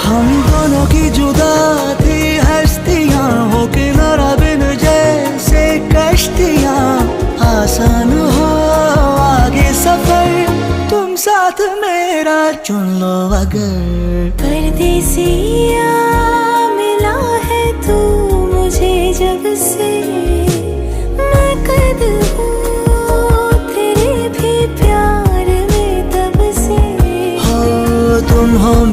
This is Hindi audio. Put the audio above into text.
हम दोनों की जुदा थी हस्तियां, हो किनारा बिन जैसे कश्तियां। आसान हो आगे सफर, तुम साथ मेरा चुन लो अगर। परदेसी